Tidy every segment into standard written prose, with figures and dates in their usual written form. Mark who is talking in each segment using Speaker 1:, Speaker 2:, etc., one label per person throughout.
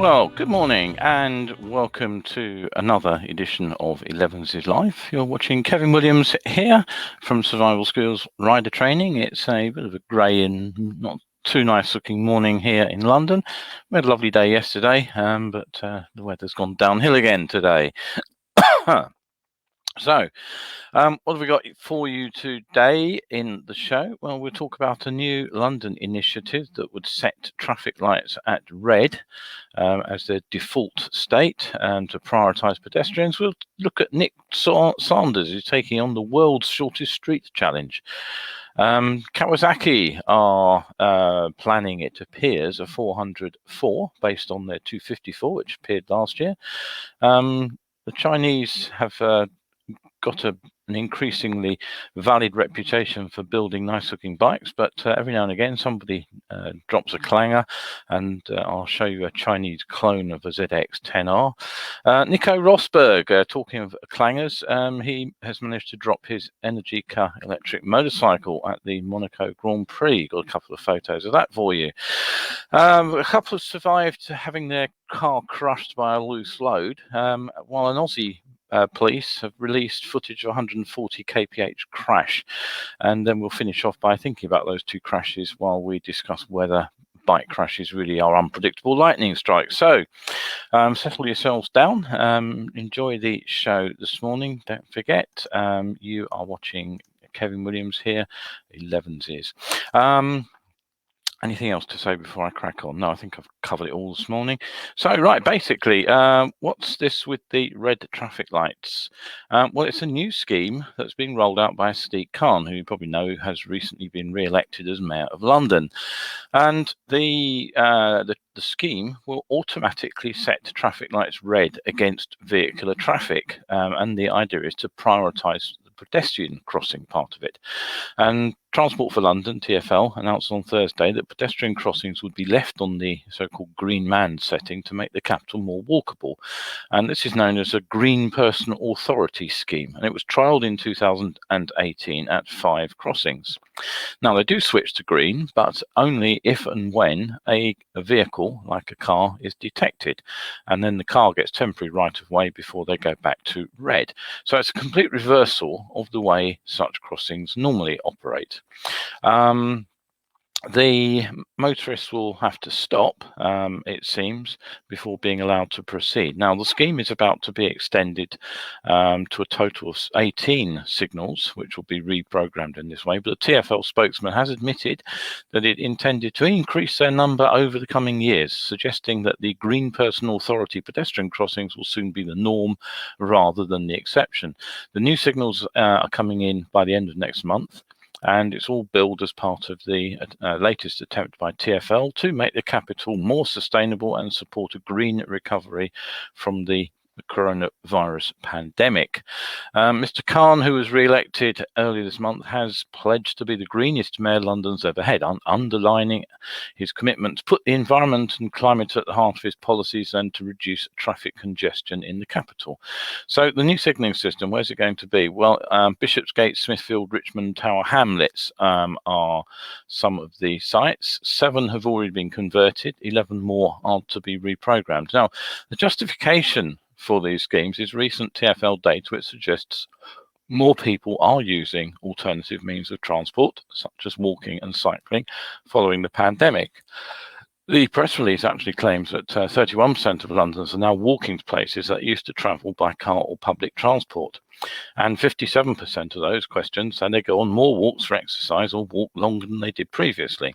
Speaker 1: Well, good morning and welcome to another edition of Elevenses Live. You're watching Kevin Williams here from Survival Skills Rider Training. It's a bit of a grey and not too nice looking morning here in London. We had a lovely day yesterday, but the weather's gone downhill again today. So, what have we got for you today in the show? Well, we'll talk about a new London initiative that would set traffic lights at red as their default state and to prioritise pedestrians. We'll look at Nick Sanders, who's taking on the world's shortest street challenge. Kawasaki are planning, it appears, a 404 based on their 254, which appeared last year. The Chinese have got an increasingly valid reputation for building nice looking bikes, but every now and again somebody drops a clanger, and I'll show you a Chinese clone of a ZX-10R. Nico Rosberg, talking of clangers, he has managed to drop his Energica electric motorcycle at the Monaco Grand Prix. Got a couple of photos of that for you. A couple have survived having their car crushed by a loose load, while an Aussie police have released footage of 140 kph crash, and then we'll finish off by thinking about those two crashes while we discuss whether bike crashes really are unpredictable lightning strikes. So settle yourselves down, enjoy the show this morning. Don't forget, you are watching Kevin Williams here, Elevenses. Anything else to say before I crack on? No, I think I've covered it all this morning. So, right, basically, what's this with the red traffic lights? Well, it's a new scheme that's been rolled out by Sadiq Khan, who you probably know has recently been re-elected as Mayor of London. And the scheme will automatically set traffic lights red against vehicular traffic. And the idea is to prioritise the pedestrian crossing part of it. And Transport for London, TfL, announced on Thursday that pedestrian crossings would be left on the so-called Green Man setting to make the capital more walkable. And this is known as a Green Person Authority scheme, and it was trialled in 2018 at 5 crossings. Now, they do switch to green, but only if and when a vehicle, like a car, is detected, and then the car gets temporary right-of-way before they go back to red. So it's a complete reversal of the way such crossings normally operate. The motorists will have to stop, it seems, before being allowed to proceed. Now, the scheme is about to be extended to a total of 18 signals, which will be reprogrammed in this way. But the TfL spokesman has admitted that it intended to increase their number over the coming years, suggesting that the Green Person Authority pedestrian crossings will soon be the norm rather than the exception. The new signals are coming in by the end of next month, and it's all billed as part of the latest attempt by TfL to make the capital more sustainable and support a green recovery from the coronavirus pandemic. Mr. Khan, who was re-elected earlier this month, has pledged to be the greenest mayor London's ever had, underlining his commitment to put the environment and climate at the heart of his policies and to reduce traffic congestion in the capital. So the new signalling system, where's it going to be? Well, Bishopsgate, Smithfield, Richmond, Tower Hamlets are some of the sites. 7 have already been converted, 11 more are to be reprogrammed. Now, the justification for these schemes is recent TfL data, which suggests more people are using alternative means of transport, such as walking and cycling, following the pandemic. The press release actually claims that 31% of Londoners are now walking to places that used to travel by car or public transport. And 57% of those questioned say they go on more walks for exercise or walk longer than they did previously.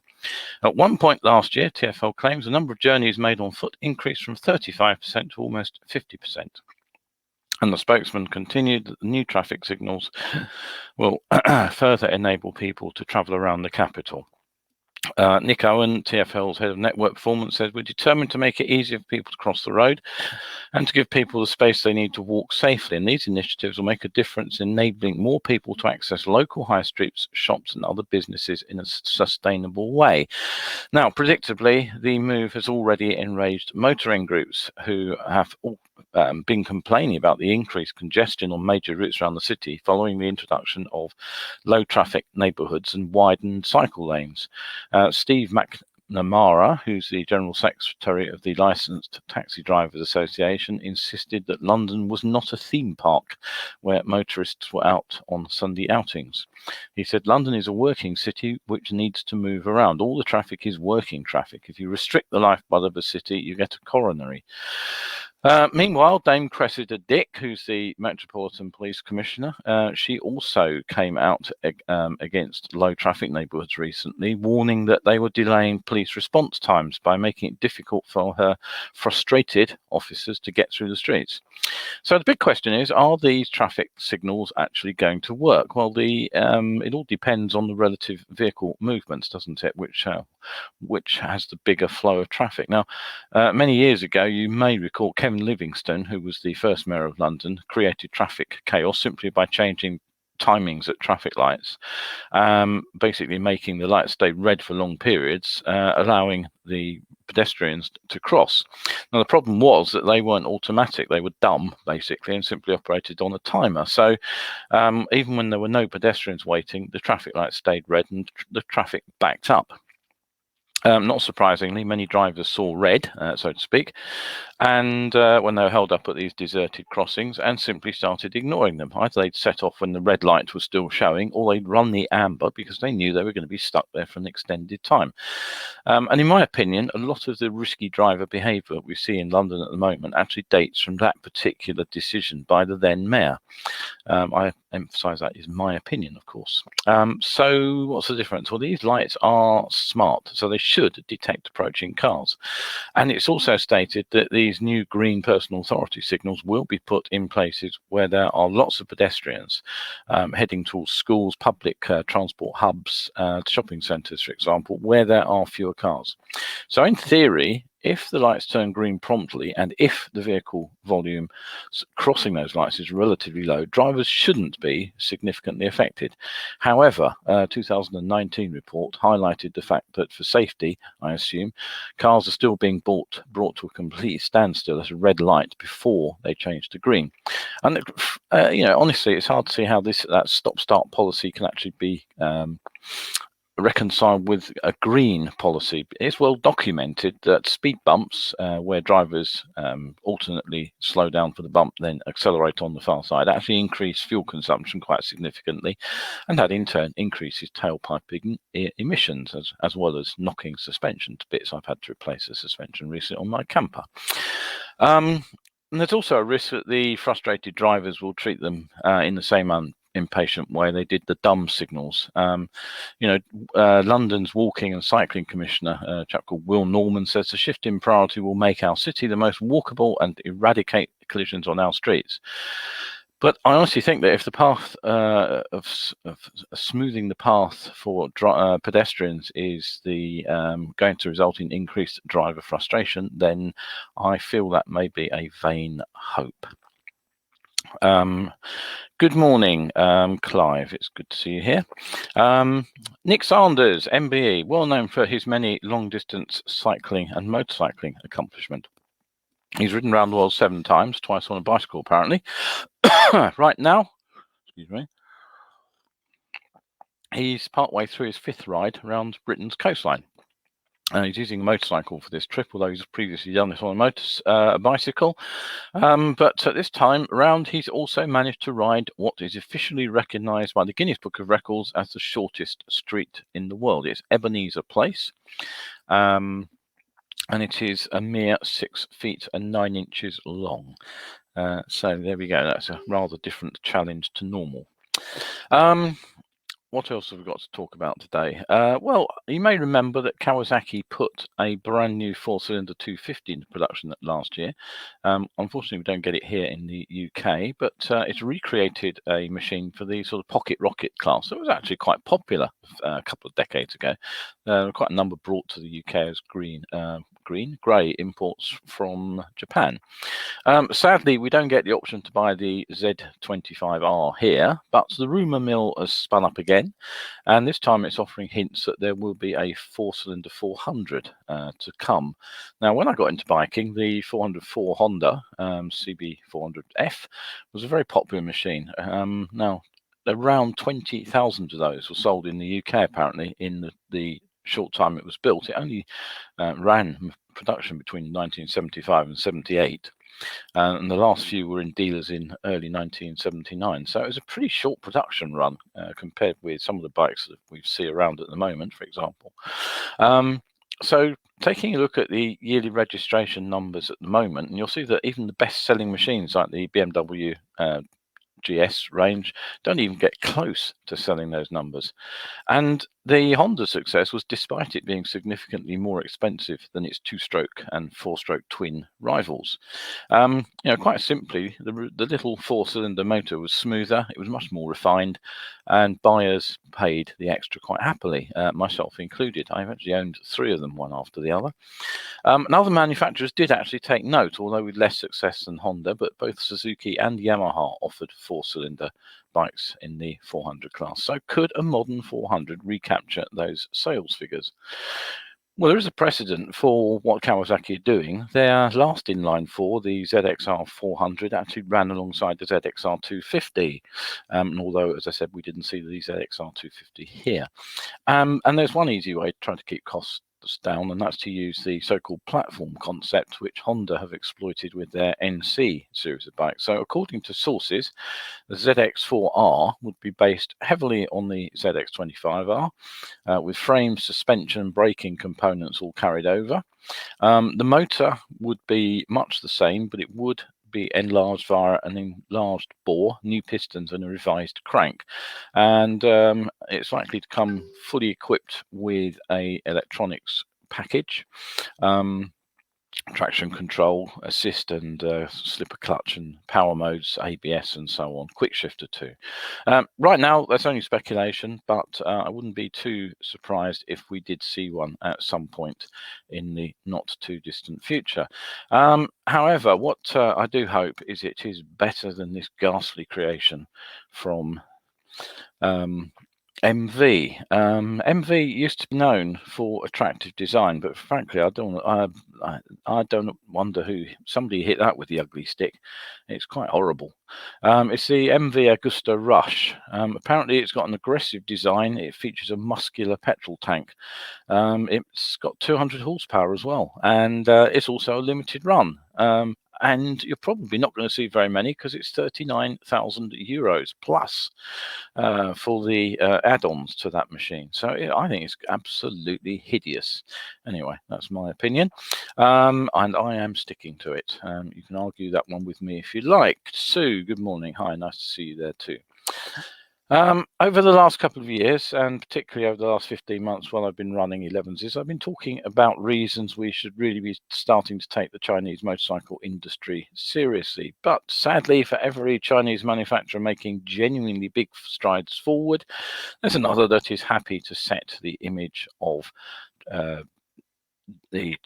Speaker 1: At one point last year, TfL claims the number of journeys made on foot increased from 35% to almost 50%. And the spokesman continued that the new traffic signals will further enable people to travel around the capital. Nick Owen, TfL's head of network performance, says, "We're determined to make it easier for people to cross the road and to give people the space they need to walk safely. And these initiatives will make a difference in enabling more people to access local high streets, shops and other businesses in a sustainable way." Now, predictably, the move has already enraged motoring groups who have been complaining about the increased congestion on major routes around the city following the introduction of low traffic neighbourhoods and widened cycle lanes. Steve Namara, who's the General Secretary of the Licensed Taxi Drivers Association, insisted that London was not a theme park where motorists were out on Sunday outings. He said London is a working city which needs to move around. All the traffic is working traffic. If you restrict the lifeblood of a city, you get a coronary. Meanwhile, Dame Cressida Dick, who's the Metropolitan Police Commissioner, she also came out against low traffic neighbourhoods recently, warning that they were delaying police response times by making it difficult for her frustrated officers to get through the streets. So the big question is, are these traffic signals actually going to work? Well, it all depends on the relative vehicle movements, doesn't it, which has the bigger flow of traffic. Now, many years ago, you may recall Kevin Livingstone, who was the first mayor of London, created traffic chaos simply by changing timings at traffic lights, basically making the lights stay red for long periods, allowing the pedestrians to cross. Now, the problem was that they weren't automatic. They were dumb, basically, and simply operated on a timer. So even when there were no pedestrians waiting, the traffic lights stayed red and the traffic backed up. Not surprisingly, many drivers saw red, so to speak, and when they were held up at these deserted crossings, and simply started ignoring them. Either they'd set off when the red light was still showing, or they'd run the amber because they knew they were going to be stuck there for an extended time. And in my opinion, a lot of the risky driver behaviour we see in London at the moment actually dates from that particular decision by the then mayor. I emphasise that is my opinion, of course. So what's the difference? Well, these lights are smart, so they should detect approaching cars. And it's also stated that these new green personal authority signals will be put in places where there are lots of pedestrians heading towards schools, public transport hubs, shopping centres, for example, where there are fewer cars. So in theory, if the lights turn green promptly and if the vehicle volume crossing those lights is relatively low, drivers shouldn't be significantly affected. However, a 2019 report highlighted the fact that for safety, I assume, cars are still being brought to a complete standstill at a red light before they change to green. And honestly, it's hard to see how that stop-start policy can actually be reconciled with a green policy. It's well documented that speed bumps, where drivers alternately slow down for the bump, then accelerate on the far side, actually increase fuel consumption quite significantly, and that in turn increases tailpipe emissions as well as knocking suspension to bits. I've had to replace the suspension recently on my camper. And there's also a risk that the frustrated drivers will treat them in the same impatient way they did the dumb signals. London's Walking and Cycling Commissioner, a chap called Will Norman, says the shift in priority will make our city the most walkable and eradicate collisions on our streets. But I honestly think that if the path of smoothing the path for pedestrians is going to result in increased driver frustration, then I feel that may be a vain hope. Good morning, Clive. It's good to see you here. Nick Sanders, MBE, well known for his many long-distance cycling and motorcycling accomplishment. He's ridden around the world 7 times, twice on a bicycle, apparently. Right now, excuse me, he's partway through his 5th ride around Britain's coastline. He's using a motorcycle for this trip, although he's previously done this on a bicycle. But at this time round, he's also managed to ride what is officially recognised by the Guinness Book of Records as the shortest street in the world. It's Ebenezer Place, and it is a mere 6 feet and 9 inches long. So there we go. That's a rather different challenge to normal. What else have we got to talk about today? Well, you may remember that Kawasaki put a brand new 4-cylinder 250 into production last year. Unfortunately, we don't get it here in the UK, but it's recreated a machine for the sort of pocket rocket class. So it was actually quite popular a couple of decades ago. Quite a number brought to the UK as grey imports from Japan. Sadly, we don't get the option to buy the Z25R here, but the rumour mill has spun up again, and this time it's offering hints that there will be a 4-cylinder 400 to come. Now, when I got into biking, the 404 Honda CB400F was a very popular machine. Now, around 20,000 of those were sold in the UK, apparently, in the short time it was built. It only ran production between 1975 and 78. And the last few were in dealers in early 1979. So it was a pretty short production run compared with some of the bikes that we see around at the moment, for example. So taking a look at the yearly registration numbers at the moment, and you'll see that even the best-selling machines like the BMW GS range don't even get close to selling those numbers. And the Honda success was despite it being significantly more expensive than its two-stroke and four-stroke twin rivals. Quite simply, the little four-cylinder motor was smoother, it was much more refined, and buyers paid the extra quite happily, myself included. I've actually owned 3 of them, one after the other. And other manufacturers did actually take note, although with less success than Honda, but both Suzuki and Yamaha offered four-cylinder bikes in the 400 class. So could a modern 400 recapture those sales figures? Well, there is a precedent for what Kawasaki are doing. Their last inline 4, the ZXR 400, actually ran alongside the ZXR 250. Although, as I said, we didn't see the ZXR 250 here. And there's one easy way to try to keep costs down, and that's to use the so-called platform concept, which Honda have exploited with their NC series of bikes. So according to sources, the ZX4R would be based heavily on the ZX25R, with frame, suspension, and braking components all carried over. The motor would be much the same, but it would be enlarged via an enlarged bore, new pistons, and a revised crank. And it's likely to come fully equipped with a electronics package. Traction control, assist and slipper clutch and power modes, ABS and so on, quick shifter too. Right now that's only speculation, but I wouldn't be too surprised if we did see one at some point in the not too distant future. However, what I do hope is it is better than this ghastly creation from MV. MV used to be known for attractive design, but frankly, I don't wonder who somebody hit that with the ugly stick. It's quite horrible. It's the MV Augusta Rush. Apparently, it's got an aggressive design. It features a muscular petrol tank. It's got 200 horsepower as well, and it's also a limited run. And you're probably not going to see very many because it's 39,000 euros plus for the add-ons to that machine. So I think it's absolutely hideous. Anyway, that's my opinion, and I am sticking to it. You can argue that one with me if you like. Sue, good morning. Hi, nice to see you there too. Over the last couple of years, and particularly over the last 15 months while I've been running Elevenses, I've been talking about reasons we should really be starting to take the Chinese motorcycle industry seriously. But sadly, for every Chinese manufacturer making genuinely big strides forward, there's another that is happy to set the image of the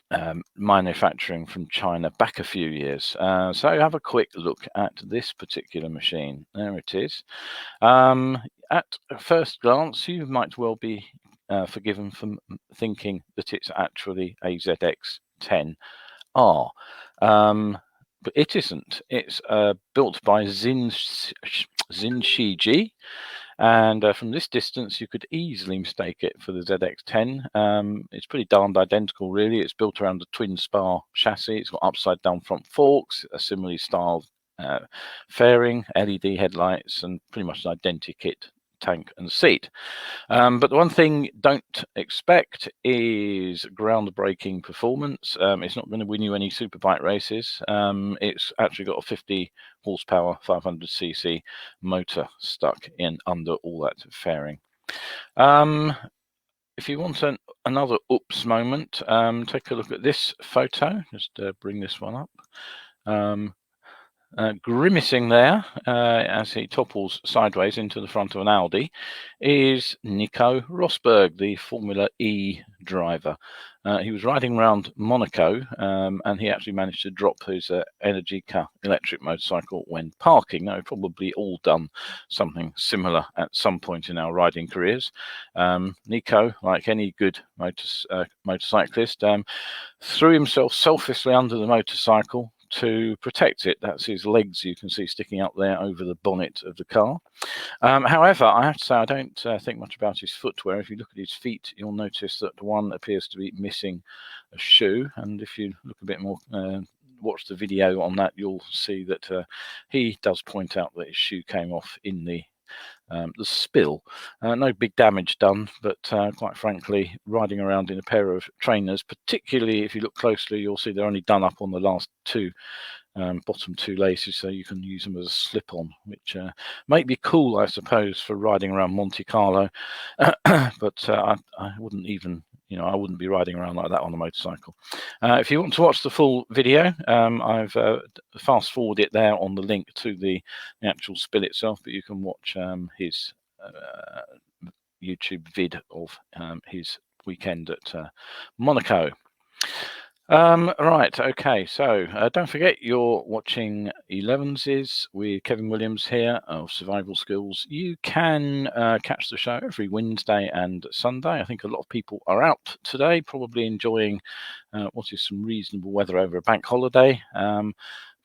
Speaker 1: manufacturing from China back a few years. So have a quick look at this particular machine. There it is. At first glance, you might well be forgiven for thinking that it's actually a ZX10R. But it isn't. It's built by Xinshiji. And from this distance, you could easily mistake it for the ZX10. It's pretty darned identical, really. It's built around a twin spar chassis. It's got upside down front forks, a similarly styled fairing, LED headlights, and pretty much an identikit tank and seat. But the one thing don't expect is groundbreaking performance. It's not going to win you any superbike races. It's actually got a 50 horsepower 500cc motor stuck in under all that fairing. If you want another oops moment, take a look at this photo. Just bring this one up. Grimacing there as he topples sideways into the front of an Audi is Nico Rosberg, the Formula E driver. He was riding around Monaco and he actually managed to drop his Energica electric motorcycle when parking. Now, we've probably all done something similar at some point in our riding careers. Nico, like any good motorcyclist, threw himself selflessly under the motorcycle, to protect it. That's his legs you can see sticking up there over the bonnet of the car. However, I have to say I don't think much about his footwear. If you look at his feet, you'll notice that one appears to be missing a shoe, and if you look a bit more, watch the video on that, you'll see that he does point out that his shoe came off in the spill. No big damage done, but quite frankly, riding around in a pair of trainers, particularly if you look closely, you'll see they're only done up on the last two bottom two laces, so you can use them as a slip-on, which might be cool, I suppose, for riding around Monte Carlo. But I wouldn't even, I wouldn't be riding around like that on a motorcycle. If you want to watch the full video, I've fast forwarded it there on the link to the actual spill itself, but you can watch his YouTube vid of his weekend at Monaco. Right, okay, so don't forget you're watching Elevenses with Kevin Williams here of Survival Skills. You can catch the show every Wednesday and Sunday. I think a lot of people are out today, probably enjoying what is some reasonable weather over a bank holiday.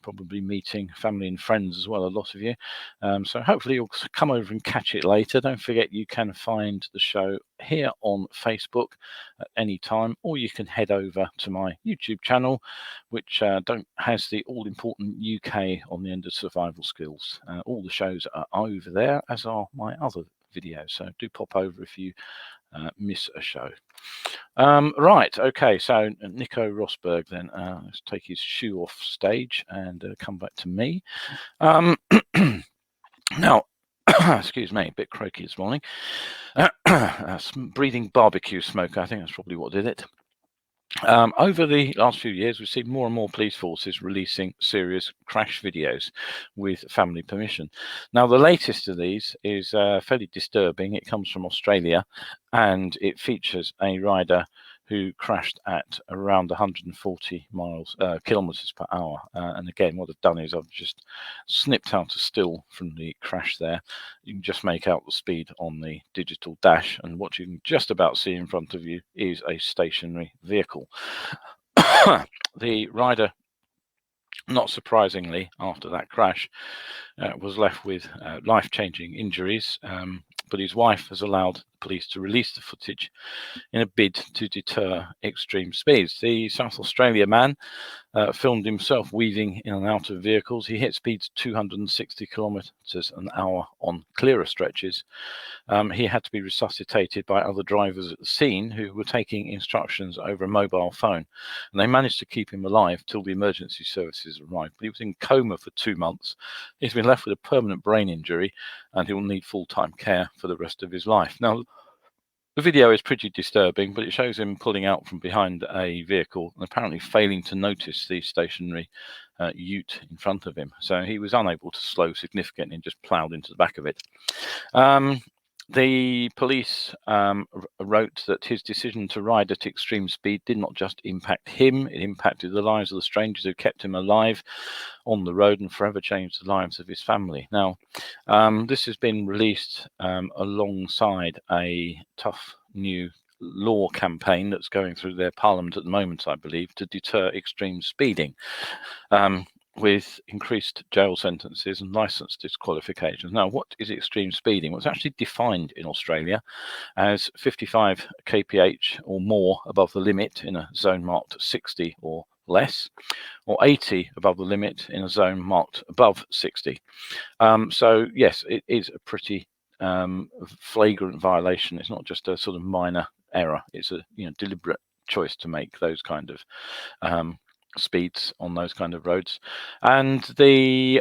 Speaker 1: Probably meeting family and friends as well, a lot of you. So hopefully you'll come over and catch it later. Don't forget you can find the show here on Facebook at any time, or you can head over to my YouTube channel, which has the all-important UK on the end of Survival Skills. All the shows are over there, as are my other videos. So do pop over if you miss a show. Right, okay, so Nico Rosberg then, let's take his shoe off stage and come back to me. Now, excuse me, a bit croaky this morning. Breathing barbecue smoke, I think that's probably what did it. Over the last few years, we've seen more and more police forces releasing serious crash videos with family permission. Now, the latest of these is fairly disturbing. It comes from Australia, and it features a rider who crashed at around 140 kilometers per hour. And again, what I've done is I've just snipped out a still from the crash there. You can just make out the speed on the digital dash, and what you can just about see in front of you is a stationary vehicle. The rider, not surprisingly, after that crash, was left with life-changing injuries, but his wife has allowed police to release the footage in a bid to deter extreme speeds. The South Australia man filmed himself weaving in and out of vehicles. He hit speeds 260 kilometers an hour on clearer stretches. He had to be resuscitated by other drivers at the scene who were taking instructions over a mobile phone, and they managed to keep him alive till the emergency services arrived. But he was in coma for 2 months. He's been left with a permanent brain injury, and he will need full-time care for the rest of his life. Now, the video is pretty disturbing, but it shows him pulling out from behind a vehicle and apparently failing to notice the stationary ute in front of him. So he was unable to slow significantly and just ploughed into the back of it. The police wrote that his decision to ride at extreme speed did not just impact him, it impacted the lives of the strangers who kept him alive on the road and forever changed the lives of his family. Now, this has been released alongside a tough new law campaign that's going through their parliament at the moment, I believe, to deter extreme speeding. With increased jail sentences and licence disqualifications. Now, what is extreme speeding? Well, it's actually defined in Australia as 55 kph or more above the limit in a zone marked 60 or less, or 80 above the limit in a zone marked above 60. So, yes, it is a pretty flagrant violation. It's not just a sort of minor error. It's a deliberate choice to make those kind of speeds on those kind of roads, and the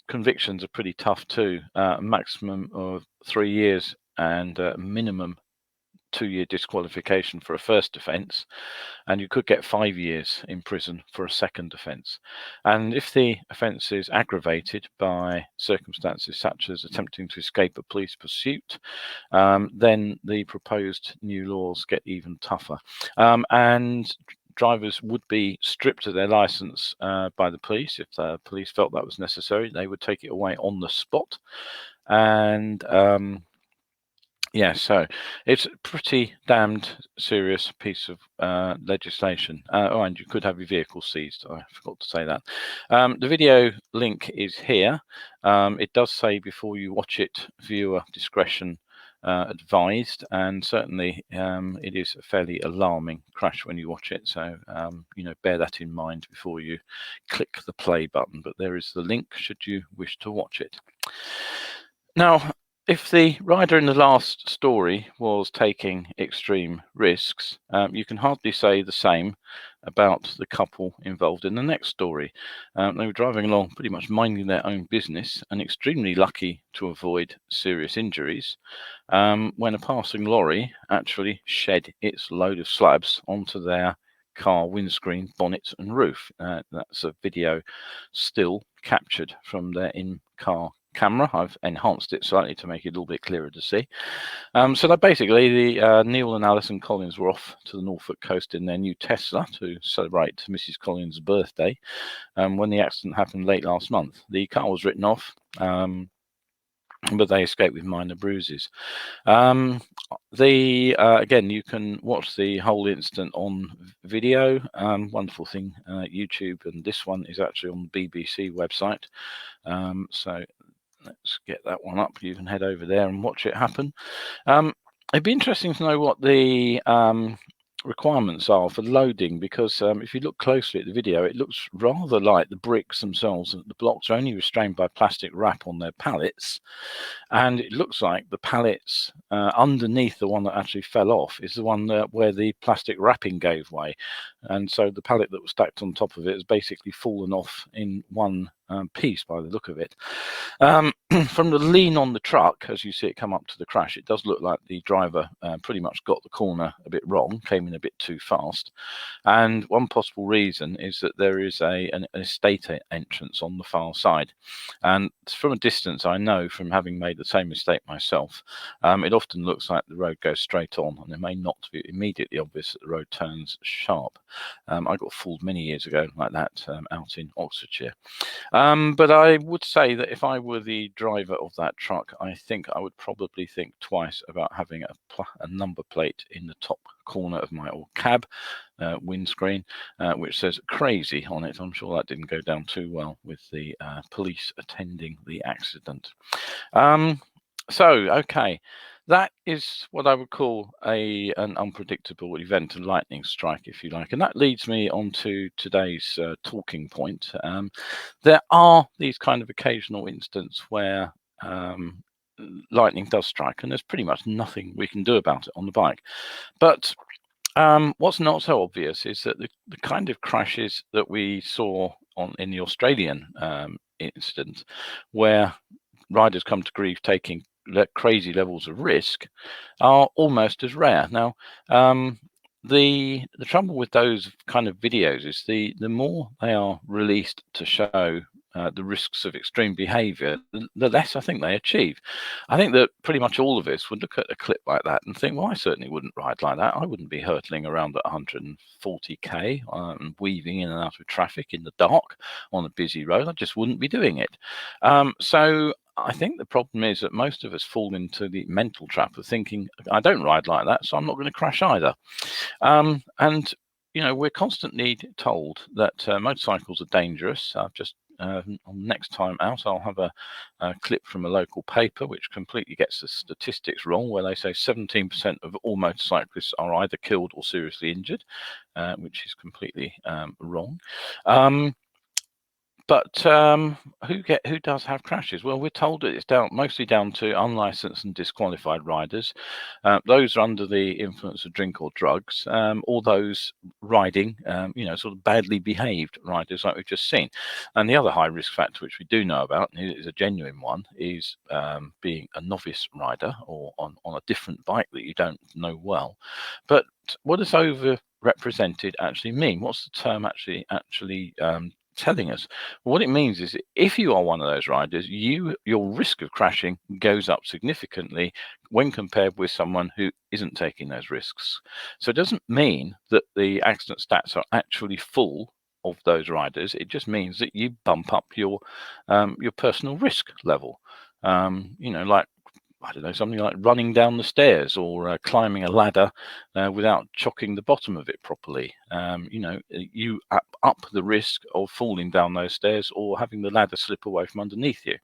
Speaker 1: convictions are pretty tough too. Maximum of 3 years and minimum 2-year disqualification for a first offence, and you could get 5 years in prison for a second offence. And if the offence is aggravated by circumstances such as attempting to escape a police pursuit, then the proposed new laws get even tougher. And drivers would be stripped of their license by the police. If the police felt that was necessary, they would take it away on the spot. And Yeah, so it's a pretty damned serious piece of legislation. Oh, and you could have your vehicle seized. I forgot to say that. The video link is here. It does say before you watch it, viewer discretion advised, and certainly it is a fairly alarming crash when you watch it. So, bear that in mind before you click the play button. But there is the link should you wish to watch it. Now, if the rider in the last story was taking extreme risks, you can hardly say the same about the couple involved in the next story. They were driving along pretty much minding their own business and extremely lucky to avoid serious injuries when a passing lorry actually shed its load of slabs onto their car windscreen, bonnet and roof. That's a video still captured from their in-car camera. I've enhanced it slightly to make it a little bit clearer to see. So that basically, Neil and Alison Collins were off to the Norfolk coast in their new Tesla to celebrate Mrs. Collins' birthday when the accident happened late last month. The car was written off, but they escaped with minor bruises. Again, you can watch the whole incident on video. Wonderful thing, YouTube, and this one is actually on the BBC website. So let's get that one up. You can head over there and watch it happen. It'd be interesting to know what the requirements are for loading, because if you look closely at the video, it looks rather like the bricks themselves, the blocks are only restrained by plastic wrap on their pallets, and it looks like the pallets underneath the one that actually fell off is the one where the plastic wrapping gave way, and so the pallet that was stacked on top of it has basically fallen off in one piece by the look of it. From the lean on the truck, as you see it come up to the crash, it does look like the driver pretty much got the corner a bit wrong, came in a bit too fast. And one possible reason is that there is an estate entrance on the far side. And from a distance, I know from having made the same mistake myself, it often looks like the road goes straight on, and it may not be immediately obvious that the road turns sharp. I got fooled many years ago like that out in Oxfordshire. But I would say that if I were the driver of that truck, I think I would probably think twice about having a number plate in the top corner of my old cab windscreen, which says crazy on it. I'm sure that didn't go down too well with the police attending the accident. Okay. That is what I would call an unpredictable event, a lightning strike, if you like. And that leads me on to today's talking point. There are these kind of occasional incidents where lightning does strike, and there's pretty much nothing we can do about it on the bike. But what's not so obvious is that the kind of crashes that we saw in the Australian incident, where riders come to grief taking crazy levels of risk, are almost as rare. Now, the trouble with those kind of videos is the more they are released to show the risks of extreme behavior, the less I think they achieve. I think that pretty much all of us would look at a clip like that and think, well, I certainly wouldn't ride like that. I wouldn't be hurtling around at 140k and weaving in and out of traffic in the dark on a busy road. I just wouldn't be doing it. So I think the problem is that most of us fall into the mental trap of thinking, I don't ride like that, so I'm not going to crash either. And we're constantly told that motorcycles are dangerous. I've just next time out, I'll have a clip from a local paper which completely gets the statistics wrong, where they say 17% of all motorcyclists are either killed or seriously injured, which is completely wrong. But who does have crashes? Well, we're told that it's mostly down to unlicensed and disqualified riders. Those are under the influence of drink or drugs, or those riding, sort of badly behaved riders like we've just seen. And the other high risk factor, which we do know about, and it is a genuine one, is being a novice rider or on a different bike that you don't know well. But what does overrepresented actually mean? What's the term actually telling us? What it means is if you are one of those riders, your risk of crashing goes up significantly when compared with someone who isn't taking those risks. So it doesn't mean that the accident stats are actually full of those riders. It just means that you bump up your personal risk level. Like I don't know, something like running down the stairs or climbing a ladder without chocking the bottom of it properly. You up the risk of falling down those stairs or having the ladder slip away from underneath you.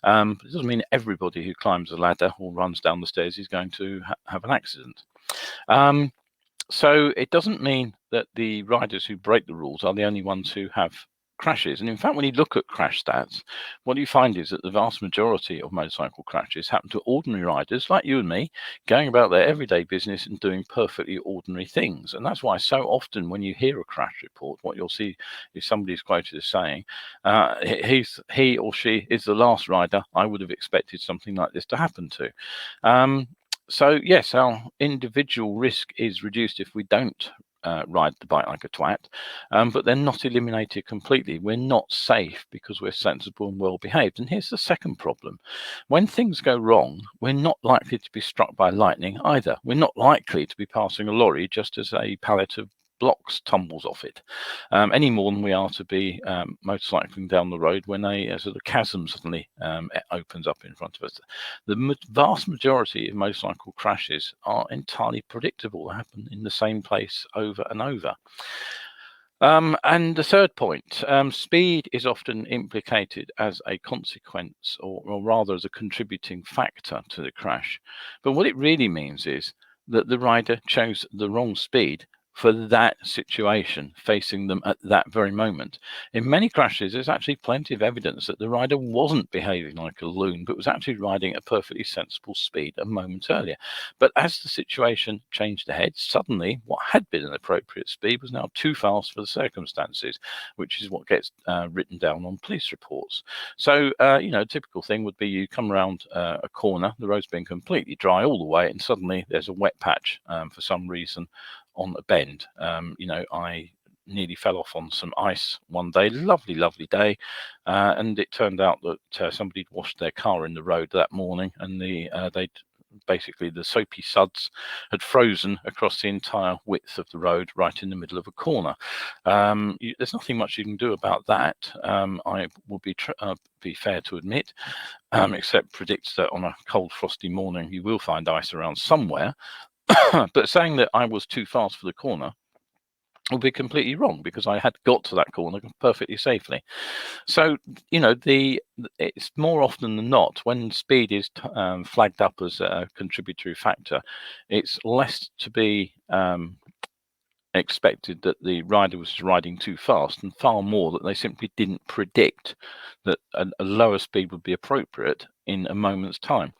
Speaker 1: It doesn't mean everybody who climbs a ladder or runs down the stairs is going to have an accident. So it doesn't mean that the riders who break the rules are the only ones who have crashes. And in fact, when you look at crash stats, what you find is that the vast majority of motorcycle crashes happen to ordinary riders like you and me, going about their everyday business and doing perfectly ordinary things. And that's why so often when you hear a crash report, what you'll see is somebody's quoted as saying, he or she is the last rider I would have expected something like this to happen to. So yes, our individual risk is reduced if we don't ride the bike like a twat, but they're not eliminated completely. We're not safe because we're sensible and well behaved. And here's the second problem. When things go wrong, we're not likely to be struck by lightning either. We're not likely to be passing a lorry just as a pallet of blocks tumbles off it, any more than we are to be motorcycling down the road when a sort of chasm suddenly opens up in front of us. The vast majority of motorcycle crashes are entirely predictable. They happen in the same place over and over. And the third point, speed is often implicated as a consequence, or rather as a contributing factor to the crash. But what it really means is that the rider chose the wrong speed for that situation facing them at that very moment. In many crashes, there's actually plenty of evidence that the rider wasn't behaving like a loon, but was actually riding at a perfectly sensible speed a moment earlier. But as the situation changed ahead, suddenly what had been an appropriate speed was now too fast for the circumstances, which is what gets written down on police reports. So, a typical thing would be you come around a corner, the road's been completely dry all the way, and suddenly there's a wet patch for some reason on a bend. I nearly fell off on some ice one day, lovely day, and it turned out that somebody'd washed their car in the road that morning, and basically the soapy suds had frozen across the entire width of the road right in the middle of a corner. There's nothing much you can do about that. I will be fair to admit, except predict that on a cold frosty morning you will find ice around somewhere. But saying that I was too fast for the corner would be completely wrong, because I had got to that corner perfectly safely. So, it's more often than not, when speed is flagged up as a contributory factor, it's less to be expected that the rider was riding too fast, and far more that they simply didn't predict that a lower speed would be appropriate in a moment's time.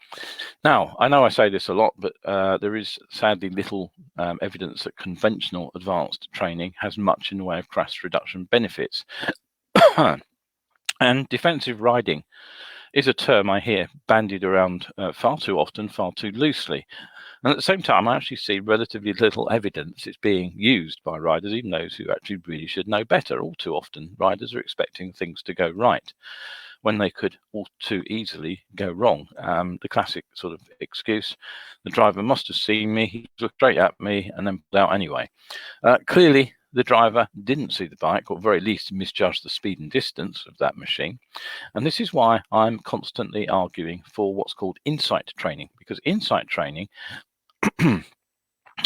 Speaker 1: Now, I know I say this a lot, but there is sadly little evidence that conventional advanced training has much in the way of crash reduction benefits. And defensive riding is a term I hear bandied around far too often, far too loosely. And at the same time, I actually see relatively little evidence it's being used by riders, even those who actually really should know better. All too often, riders are expecting things to go right when they could all too easily go wrong. The classic sort of excuse, the driver must have seen me, he looked straight at me and then pulled out anyway. Clearly, the driver didn't see the bike, or at very least misjudged the speed and distance of that machine. And this is why I'm constantly arguing for what's called insight training, because insight training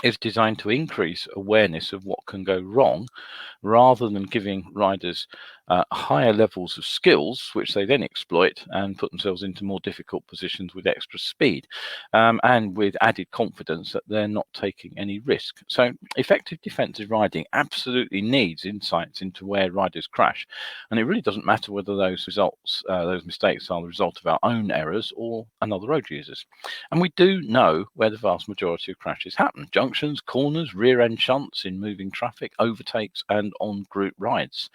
Speaker 1: is designed to increase awareness of what can go wrong, rather than giving riders higher levels of skills, which they then exploit and put themselves into more difficult positions with extra speed, and with added confidence that they're not taking any risk. So effective defensive riding absolutely needs insights into where riders crash. And it really doesn't matter whether those mistakes are the result of our own errors or another road user's. And we do know where the vast majority of crashes happen: junctions, corners, rear end shunts in moving traffic, overtakes, and on group rides.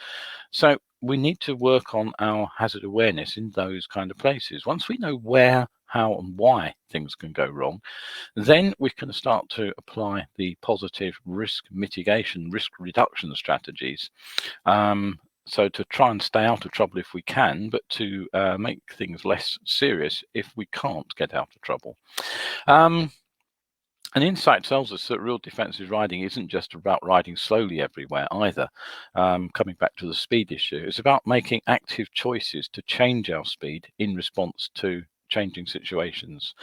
Speaker 1: So we need to work on our hazard awareness in those kind of places. Once we know where, how, and why things can go wrong, then we can start to apply the positive risk mitigation, risk reduction strategies. So to try and stay out of trouble if we can, but to make things less serious if we can't get out of trouble. And insight tells us that real defensive riding isn't just about riding slowly everywhere either. Coming back to the speed issue, it's about making active choices to change our speed in response to changing situations.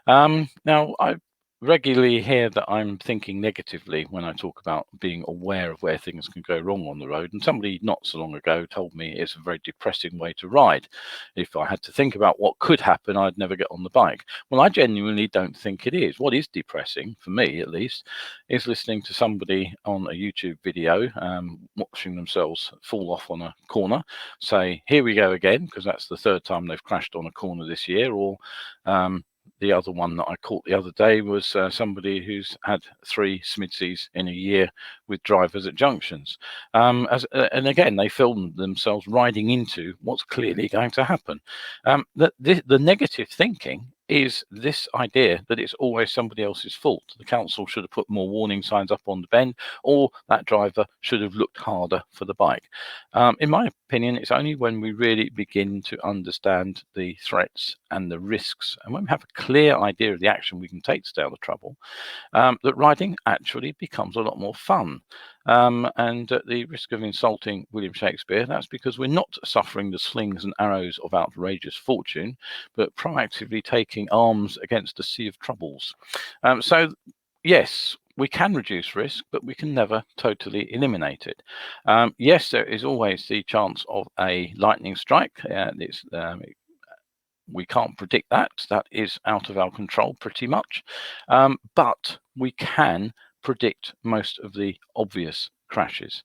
Speaker 1: Now, I regularly hear that I'm thinking negatively when I talk about being aware of where things can go wrong on the road. And somebody not so long ago told me it's a very depressing way to ride. If I had to think about what could happen, I'd never get on the bike. Well, I genuinely don't think it is. What is depressing, for me at least, is listening to somebody on a YouTube video, watching themselves fall off on a corner, say, here we go again, because that's the third time they've crashed on a corner this year, or the other one that I caught the other day was somebody who's had 3 Smidsies in a year with drivers at junctions. And again, they filmed themselves riding into what's clearly going to happen. The negative thinking is this idea that it's always somebody else's fault. The council should have put more warning signs up on the bend, or that driver should have looked harder for the bike. In my opinion, it's only when we really begin to understand the threats and the risks, and when we have a clear idea of the action we can take to stay out of trouble, that riding actually becomes a lot more fun. And at the risk of insulting William Shakespeare, that's because we're not suffering the slings and arrows of outrageous fortune, but proactively taking arms against a sea of troubles. So, yes, we can reduce risk, but we can never totally eliminate it. Yes, there is always the chance of a lightning strike. We can't predict that. That is out of our control pretty much. But we can predict most of the obvious crashes.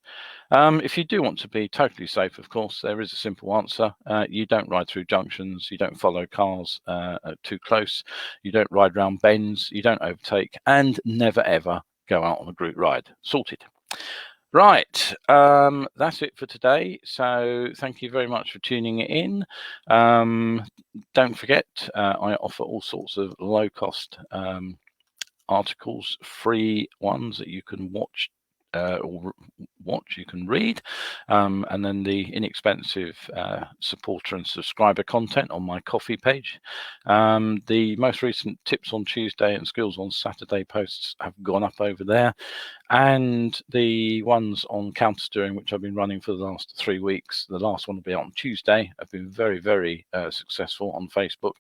Speaker 1: If you do want to be totally safe, of course, there is a simple answer. You don't ride through junctions, you don't follow cars too close, you don't ride round bends, you don't overtake, and never ever go out on a group ride. Sorted. Right, that's it for today. So thank you very much for tuning in. Don't forget, I offer all sorts of low-cost articles, free ones that you can watch, you can read, and then the inexpensive supporter and subscriber content on my Ko-fi page. The most recent tips on Tuesday and skills on Saturday posts have gone up over there, and the ones on counter steering, which I've been running for the last 3 weeks, the last one will be out on Tuesday, have been very, very successful on Facebook,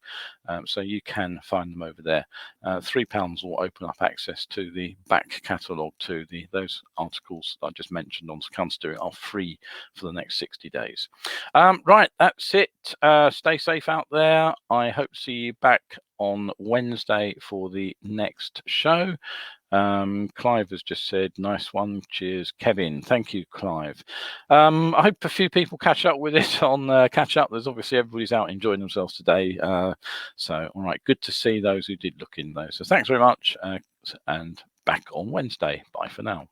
Speaker 1: so you can find them over there. £3 will open up access to the back catalogue to those articles that I just mentioned on counter steering are free for the next 60 days. Right, that's it. Stay safe out there. I hope to see you back on Wednesday for the next show. Clive has just said, nice one. Cheers, Kevin. Thank you, Clive. I hope a few people catch up with it on Catch Up. There's obviously everybody's out enjoying themselves today. So, all right, good to see those who did look in, though. So thanks very much, and back on Wednesday. Bye for now.